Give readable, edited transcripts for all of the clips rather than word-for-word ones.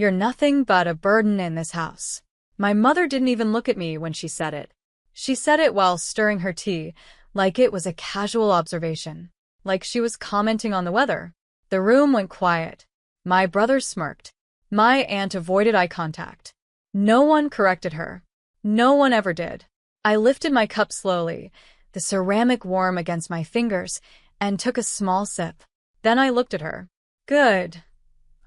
You're nothing but a burden in this house. My mother didn't even look at me when she said it. She said it while stirring her tea, like it was a casual observation, like she was commenting on the weather. The room went quiet. My brother smirked. My aunt avoided eye contact. No one corrected her. No one ever did. I lifted my cup slowly, the ceramic warm against my fingers, and took a small sip. Then I looked at her. Good,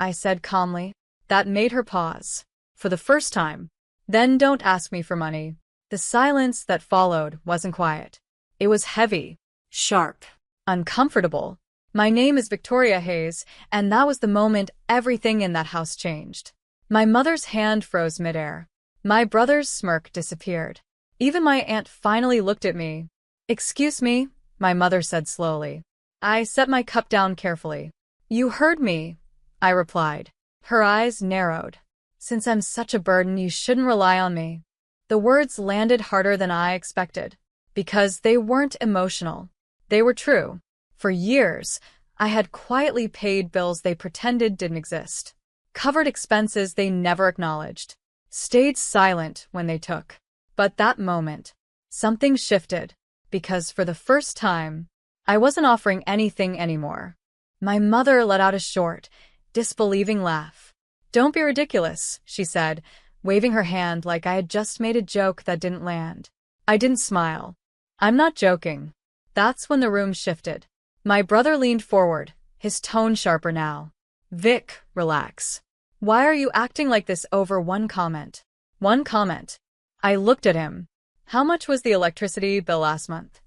I said calmly. That made her pause. For the first time. Then don't ask me for money. The silence that followed wasn't quiet. It was heavy, sharp, uncomfortable. My name is Victoria Hayes, and that was the moment everything in that house changed. My mother's hand froze midair. My brother's smirk disappeared. Even my aunt finally looked at me. Excuse me, my mother said slowly. I set my cup down carefully. You heard me, I replied. Her eyes narrowed. Since I'm such a burden, you shouldn't rely on me. The words landed harder than I expected. Because they weren't emotional. They were true. For years, I had quietly paid bills they pretended didn't exist. Covered expenses they never acknowledged. Stayed silent when they took. But that moment, something shifted. Because for the first time, I wasn't offering anything anymore. My mother let out a short, disbelieving laugh. Don't be ridiculous, she said, waving her hand like I had just made a joke that didn't land. I didn't smile. I'm not joking. That's when the room shifted. My brother leaned forward, his tone sharper now. Vic, relax. Why are you acting like this over one comment? One comment. I looked at him. How much was the electricity bill last month?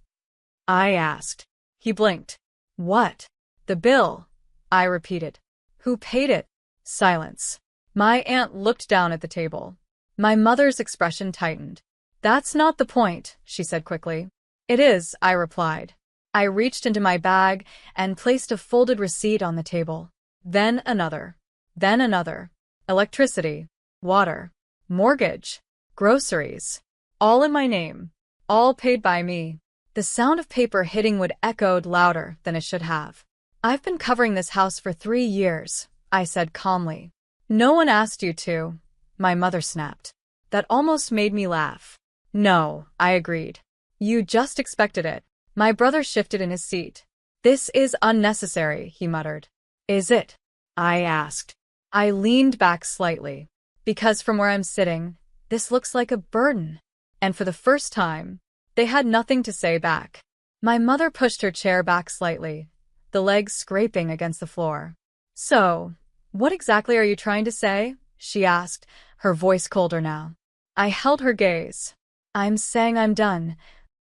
I asked. He blinked. What? The bill, I repeated. Who paid it? Silence. My aunt looked down at the table. My mother's expression tightened. That's not the point, she said quickly. It is, I replied. I reached into my bag and placed a folded receipt on the table. Then another. Then another. Electricity, water, mortgage, groceries. All in my name. All paid by me. The sound of paper hitting wood echoed louder than it should have. I've been covering this house for 3 years, I said calmly. No one asked you to, my mother snapped. That almost made me laugh. No, I agreed. You just expected it. My brother shifted in his seat. This is unnecessary, he muttered. Is it? I asked. I leaned back slightly. Because from where I'm sitting, this looks like a burden. And for the first time, they had nothing to say back. My mother pushed her chair back slightly, the legs scraping against the floor. So, what exactly are you trying to say? She asked, her voice colder now. I held her gaze. I'm saying I'm done.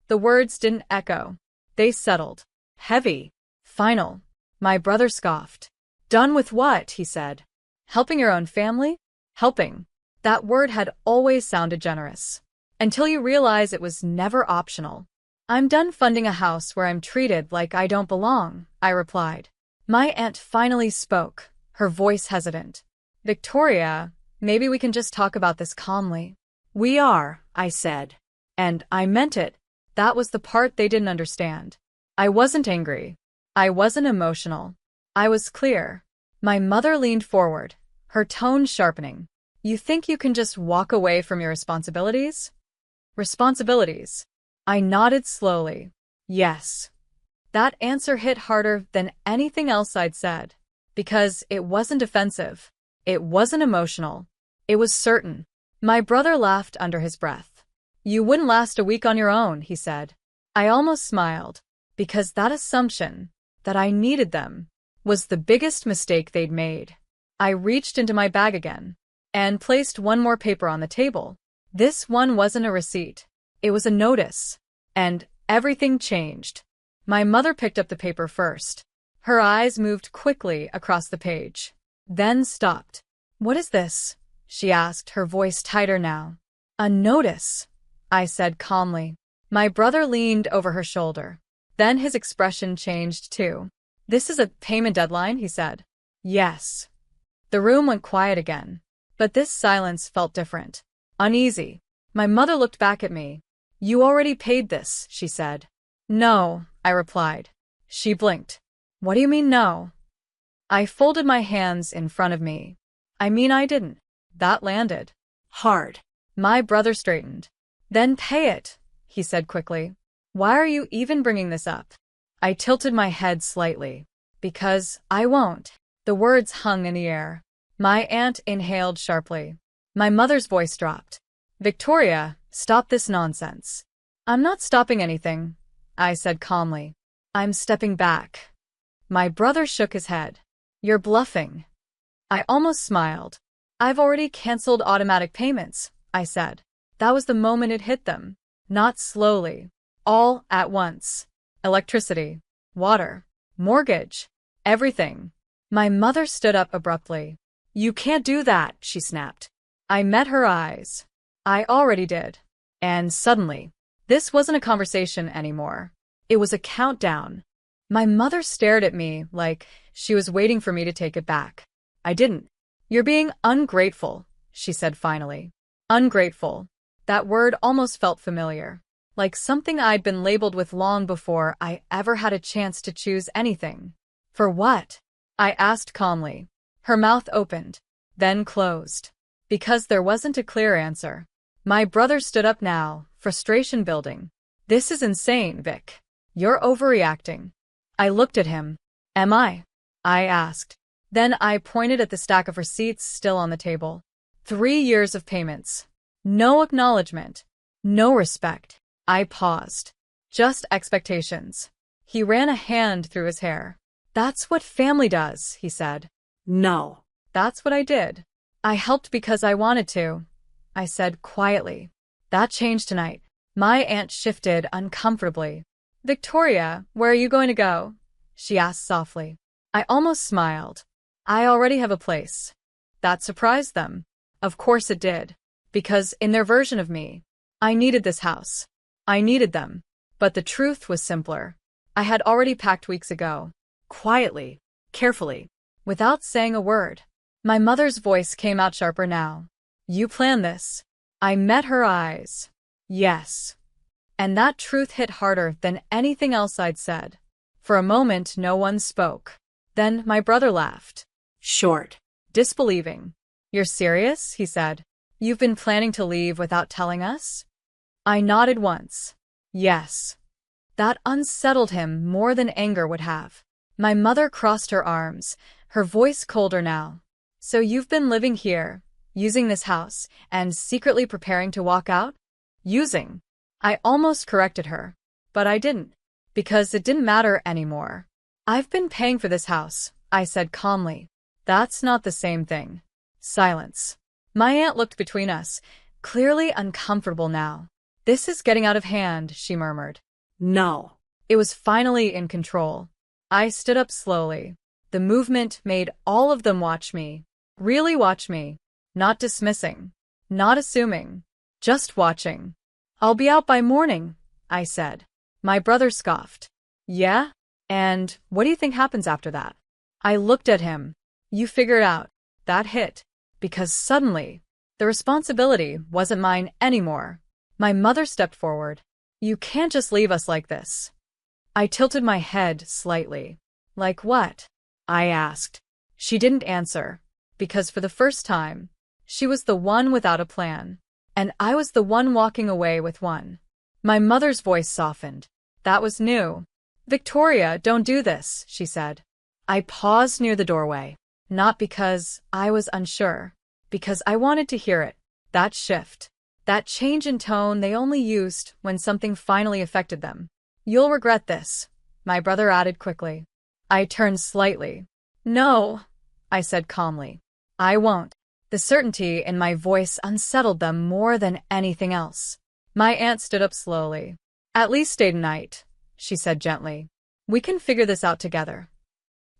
The words didn't echo. They settled. Heavy. Final. My brother scoffed. Done with what? He said. Helping your own family? Helping. That word had always sounded generous. Until you realize it was never optional. I'm done funding a house where I'm treated like I don't belong, I replied. My aunt finally spoke, her voice hesitant. Victoria, maybe we can just talk about this calmly. We are, I said. And I meant it. That was the part they didn't understand. I wasn't angry. I wasn't emotional. I was clear. My mother leaned forward, her tone sharpening. You think you can just walk away from your responsibilities? Responsibilities. I nodded slowly. Yes. That answer hit harder than anything else I'd said. Because it wasn't offensive. It wasn't emotional. It was certain. My brother laughed under his breath. You wouldn't last a week on your own, he said. I almost smiled. Because that assumption, that I needed them, was the biggest mistake they'd made. I reached into my bag again. And placed one more paper on the table. This one wasn't a receipt. It was a notice. And everything changed. My mother picked up the paper first. Her eyes moved quickly across the page. Then stopped. What is this? She asked, her voice tighter now. A notice, I said calmly. My brother leaned over her shoulder. Then his expression changed too. This is a payment deadline, he said. Yes. The room went quiet again. But this silence felt different. Uneasy. My mother looked back at me. You already paid this, she said. No, I replied. She blinked. What do you mean no? I folded my hands in front of me. I mean, I didn't. That landed hard. My brother straightened. Then pay it, he said quickly. Why are you even bringing this up? I tilted my head slightly. Because I won't. The words hung in the air. My aunt inhaled sharply. My mother's voice dropped. Victoria, stop this nonsense. I'm not stopping anything, I said calmly. I'm stepping back. My brother shook his head. You're bluffing. I almost smiled. I've already canceled automatic payments, I said. That was the moment it hit them. Not slowly. All at once. Electricity, water, mortgage, everything. My mother stood up abruptly. You can't do that, she snapped. I met her eyes. I already did. And suddenly, this wasn't a conversation anymore. It was a countdown. My mother stared at me like she was waiting for me to take it back. I didn't. You're being ungrateful, she said finally. Ungrateful. That word almost felt familiar. Like something I'd been labeled with long before I ever had a chance to choose anything. For what? I asked calmly. Her mouth opened, then closed. Because there wasn't a clear answer. My brother stood up now, frustration building. This is insane, Vic. You're overreacting. I looked at him. Am I? I asked. Then I pointed at the stack of receipts still on the table. 3 years of payments. No acknowledgement. No respect. I paused. Just expectations. He ran a hand through his hair. That's what family does, he said. No. That's what I did. I helped because I wanted to, I said quietly. That changed tonight. My aunt shifted uncomfortably. Victoria, where are you going to go? She asked softly. I almost smiled. I already have a place. That surprised them. Of course it did. Because in their version of me, I needed this house. I needed them. But the truth was simpler. I had already packed weeks ago. Quietly, carefully, without saying a word. My mother's voice came out sharper now. You planned this. I met her eyes. Yes. And that truth hit harder than anything else I'd said. For a moment, no one spoke. Then my brother laughed. Short. Disbelieving. You're serious? He said. You've been planning to leave without telling us? I nodded once. Yes. That unsettled him more than anger would have. My mother crossed her arms, her voice colder now. So you've been living here, using this house, and secretly preparing to walk out? Using. I almost corrected her. But I didn't. Because it didn't matter anymore. I've been paying for this house, I said calmly. That's not the same thing. Silence. My aunt looked between us, clearly uncomfortable now. This is getting out of hand, she murmured. No. It was finally in control. I stood up slowly. The movement made all of them watch me. Really watch me. Not dismissing. Not assuming. Just watching. I'll be out by morning, I said. My brother scoffed. Yeah? And what do you think happens after that? I looked at him. You figure it out. That hit. Because suddenly, the responsibility wasn't mine anymore. My mother stepped forward. You can't just leave us like this. I tilted my head slightly. Like what? I asked. She didn't answer. Because for the first time, she was the one without a plan. And I was the one walking away with one. My mother's voice softened. That was new. Victoria, don't do this, she said. I paused near the doorway. Not because I was unsure. Because I wanted to hear it. That shift. That change in tone they only used when something finally affected them. You'll regret this, my brother added quickly. I turned slightly. No, I said calmly. I won't. The certainty in my voice unsettled them more than anything else. My aunt stood up slowly. At least stay tonight, she said gently. We can figure this out together.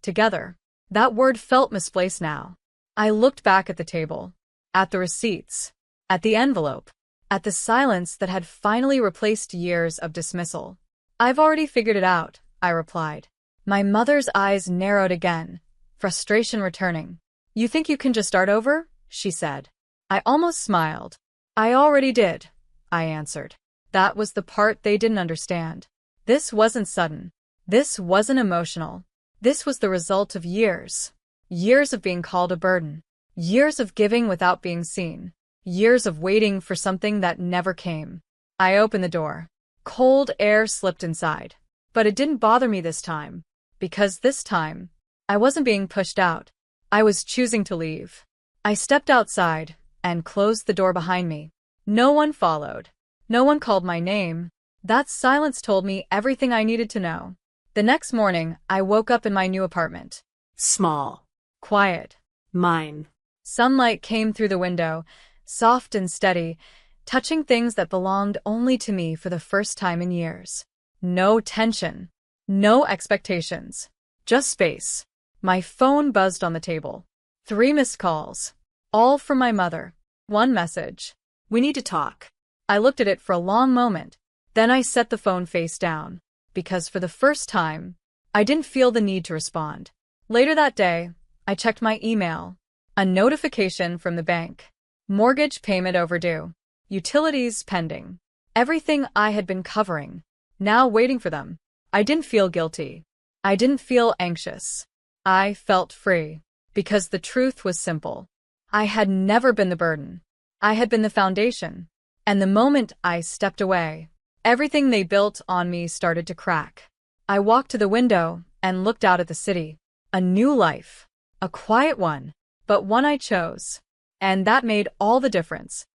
Together. That word felt misplaced now. I looked back at the table. At the receipts. At the envelope. At the silence that had finally replaced years of dismissal. I've already figured it out, I replied. My mother's eyes narrowed again, frustration returning. You think you can just start over? She said. I almost smiled. I already did, I answered. That was the part they didn't understand. This wasn't sudden. This wasn't emotional. This was the result of years. Years of being called a burden. Years of giving without being seen. Years of waiting for something that never came. I opened the door. Cold air slipped inside. But it didn't bother me this time. Because this time, I wasn't being pushed out. I was choosing to leave. I stepped outside and closed the door behind me. No one followed. No one called my name. That silence told me everything I needed to know. The next morning, I woke up in my new apartment. Small. Quiet. Mine. Sunlight came through the window, soft and steady, touching things that belonged only to me for the first time in years. No tension. No expectations. Just space. My phone buzzed on the table. 3 missed calls. All from my mother. One message. We need to talk. I looked at it for a long moment. Then I set the phone face down. Because for the first time, I didn't feel the need to respond. Later that day, I checked my email. A notification from the bank. Mortgage payment overdue. Utilities pending. Everything I had been covering. Now waiting for them. I didn't feel guilty. I didn't feel anxious. I felt free. Because the truth was simple. I had never been the burden. I had been the foundation. And the moment I stepped away, everything they built on me started to crack. I walked to the window and looked out at the city. A new life. A quiet one, but one I chose. And that made all the difference.